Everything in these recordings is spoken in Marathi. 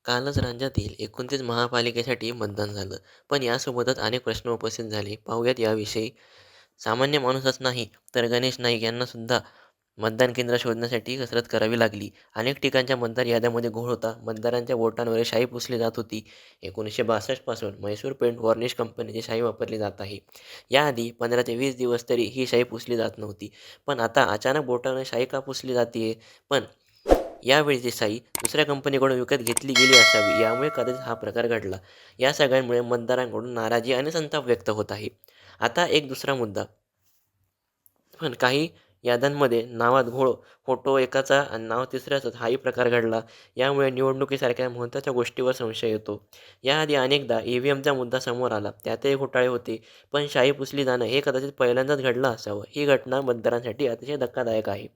कालच राज्यातील 29 महापालिकेसाठी मतदान झालं. पण यासोबतच अनेक प्रश्न उपस्थित झाले. पाहूयात याविषयी. सामान्य माणूसच नाही, तर गणेश नाईक यांना सुद्धा मतदान केंद्र शोधण्यासाठी कसरत करावी लागली. अनेक ठिकाणच्या मतदार याद्यांमध्ये घोळ होता. मतदारांच्या वोटांवर शाई पुसली जात होती. 1962 पासून म्हैसूर पेंट वॉर्निश कंपनीची शाई वापरली जात आहे. याआधी 15 ते 20 दिवस तरी ही शाई पुसली जात नव्हती. पण आता अचानक बोटाने शाई का पुसली जातीये? पण यावेळीची शाई दुसऱ्या कंपनीकडून विकत घेतली गेली असावी, यामुळे कदाचित हा प्रकार घडला. या सगळ्यांमुळे मतदारांकडून नाराजी आणि संताप व्यक्त होत आहे. आता एक दुसरा मुद्दा. पण काही याद्यांमध्ये नावात घोळ, फोटो एकाचा आणि नाव तिसऱ्याचं हाही प्रकार घडला. यामुळे निवडणुकीसारख्या महत्त्वाच्या गोष्टीवर संशय येतो. याआधी अनेकदा EVMचा मुद्दा समोर आला. त्यातही घोटाळे होते. पण शाई पुसली जाणं हे कदाचित पहिल्यांदाच घडलं असावं. ही घटना मतदारांसाठी अतिशय धक्कादायक आहे.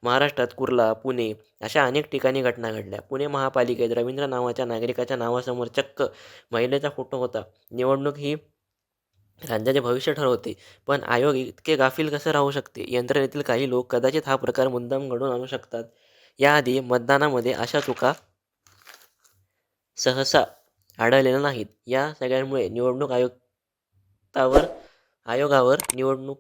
महाराष्ट्रात कुर्ला, पुणे अशा अनेक ठिकाणी घटना घडल्या. पुणे महापालिकेत रवींद्र नावाच्या नागरिकाच्या नावासमोर चक्क महिलेचा फोटो होता. निवडणूक ही राज्याचे भविष्य ठरवते, पण आयोग इतके गाफील कसं राहू शकते? यंत्रणेतील काही लोक कदाचित हा प्रकार मुद्दाम घडवून आणू शकतात. याआधी मतदानामध्ये अशा चुका सहसा आढळलेल्या नाहीत. या सगळ्यांमुळे आयोगावर निवडणूक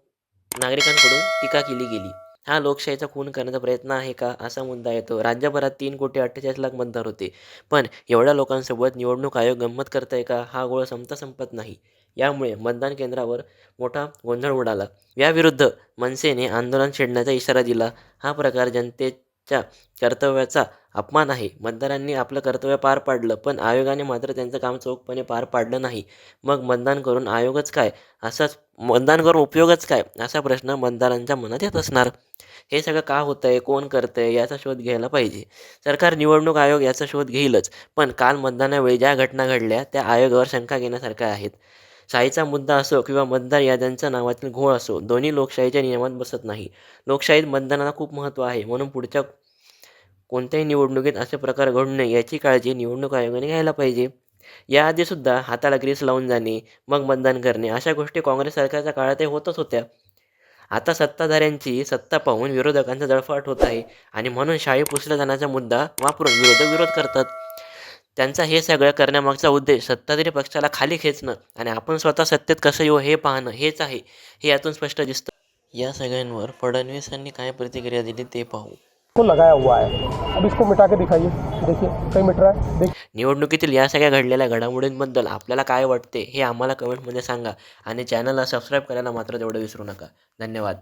नागरिकांकडून टीका केली गेली. हा लोकशाहीचा खून करण्याचा प्रयत्न आहे का, असा मुद्दा येतो. राज्यभरात 3,48,00,000 मतदार होते. पण एवढ्या लोकांसोबत निवडणूक आयोग गंमत करतंय का? हा घोळ संपत नाही. यामुळे मतदान केंद्रावर मोठा गोंधळ उडाला. याविरुद्ध मनसेने आंदोलन छेडण्याचा इशारा दिला. हा प्रकार जनतेच्या कर्तव्याचा अपमान आहे. मतदारांनी आपलं कर्तव्य पार पाडलं, पण आयोगाने मात्र त्यांचं काम चोखपणे पार पाडलं नाही. मग मतदान करून उपयोगच काय, असा प्रश्न मतदारांच्या मनात येत असणार. हे सगळं का होतंय, कोण करतंय, याचा शोध घ्यायला पाहिजे. सरकार, निवडणूक आयोग याचा शोध घेईलच. पण काल मतदानावेळी ज्या घटना घडल्या त्या आयोगावर शंका घेण्यासारख्या आहेत. शाईचा मुद्दा असो किंवा मतदार याद्यांच्या नावातील घोळ असो, दोन्ही लोकशाहीच्या नियमात बसत नाही. लोकशाहीत मतदानाला खूप महत्त्व आहे. म्हणून पुढच्या कोणत्याही निवडणुकीत असे प्रकार घडू नये याची काळजी निवडणूक आयोगाने घ्यायला पाहिजे. याआधीसुद्धा हाताला ग्रीस लावून जाणे, मग मतदान करणे अशा गोष्टी काँग्रेस सरकारच्या काळातही होतच होत्या. आता सत्ताधाऱ्यांची सत्ता पाहून विरोधकांचा जळफाट होत आहे आणि म्हणून शाई पुसल्या जाण्याचा मुद्दा वापरून विरोधक विरोध करतात. त्यांचा हे सगळं करण्यामागचा उद्देश सत्ताधारी पक्षाला खाली खेचणं आणि आपण स्वतः सत्तेत कसं येऊ हे पाहणं हेच आहे, हे यातून स्पष्ट दिसतं. या सगळ्यांवर फडणवीसांनी काय प्रतिक्रिया दिली ते पाहू. को लगाया हुआ है, अब इसको मिटा के दिखाइए. देखिए कहीं मिट रहा है. निवडणुकीतील या सगळ्या घडलेल्या घडामोडींबद्दल आपल्याला काय वाटते हे आम्हाला कमेंटमध्ये सांगा आणि चॅनलला सबस्क्राईब करायला मात्र तेवढं विसरू नका. धन्यवाद.